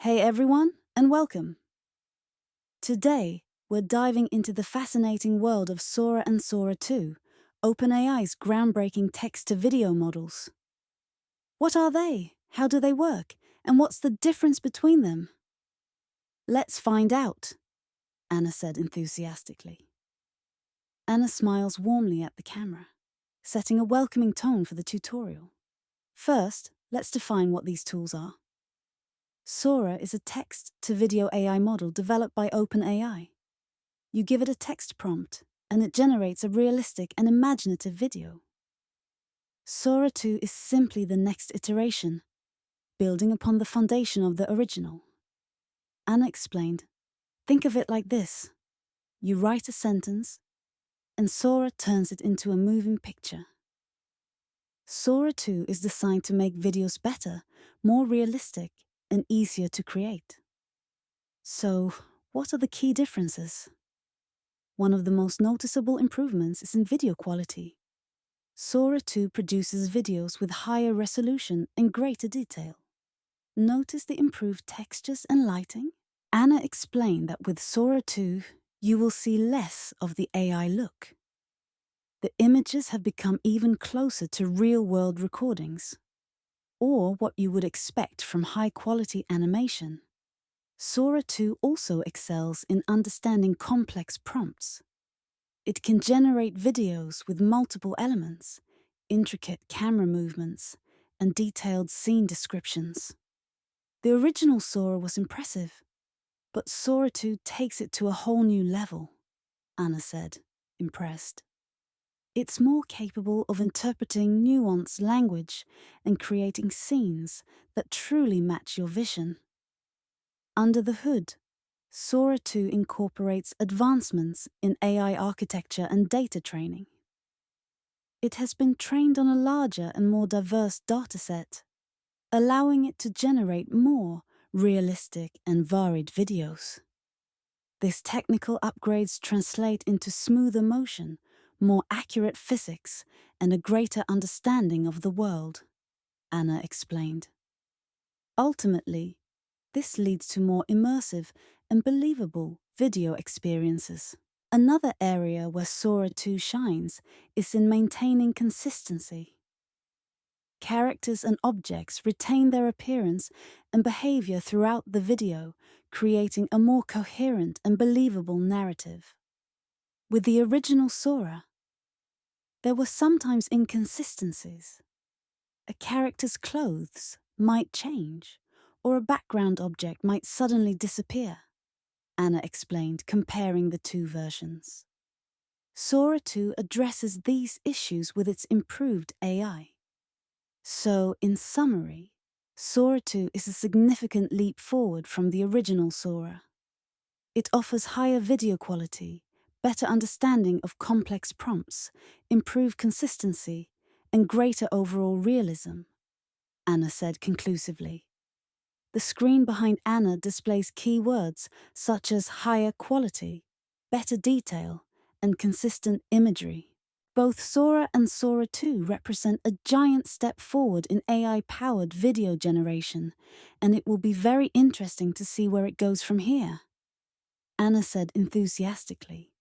Hey everyone, and welcome. Today, we're diving into the fascinating world of Sora and Sora 2, OpenAI's groundbreaking text-to-video models. What are they? How do they work? And what's the difference between them? Let's find out, Anna said enthusiastically. Anna smiles warmly at the camera, setting a welcoming tone for the tutorial. First, let's define what these tools are. Sora is a text-to-video AI model developed by OpenAI. You give it a text prompt, and it generates a realistic and imaginative video. Sora 2 is simply the next iteration, building upon the foundation of the original. Anna explained, think of it like this. You write a sentence, and Sora turns it into a moving picture. Sora 2 is designed to make videos better, more realistic, and easier to create. So, what are the key differences? One of the most noticeable improvements is in video quality. Sora 2 produces videos with higher resolution and greater detail. Notice the improved textures and lighting? Anna explained that with Sora 2, you will see less of the AI look. The images have become even closer to real-world recordings, or what you would expect from high-quality animation. Sora 2 also excels in understanding complex prompts. It can generate videos with multiple elements, intricate camera movements, and detailed scene descriptions. The original Sora was impressive, but Sora 2 takes it to a whole new level, Anna said, impressed. It's more capable of interpreting nuanced language and creating scenes that truly match your vision. Under the hood, Sora 2 incorporates advancements in AI architecture and data training. It has been trained on a larger and more diverse dataset, allowing it to generate more realistic and varied videos. These technical upgrades translate into smoother motion, more accurate physics, and a greater understanding of the world, Anna explained. Ultimately, this leads to more immersive and believable video experiences. Another area where Sora 2 shines is in maintaining consistency. Characters and objects retain their appearance and behavior throughout the video, creating a more coherent and believable narrative. With the original Sora, there were sometimes inconsistencies. A character's clothes might change, or a background object might suddenly disappear, Anna explained, comparing the two versions. Sora 2 addresses these issues with its improved AI. So, in summary, Sora 2 is a significant leap forward from the original Sora. It offers higher video quality, better understanding of complex prompts, improved consistency, and greater overall realism, Anna said conclusively. The screen behind Anna displays keywords such as higher quality, better detail, and consistent imagery. Both Sora and Sora 2 represent a giant step forward in AI-powered video generation, and it will be very interesting to see where it goes from here, Anna said enthusiastically.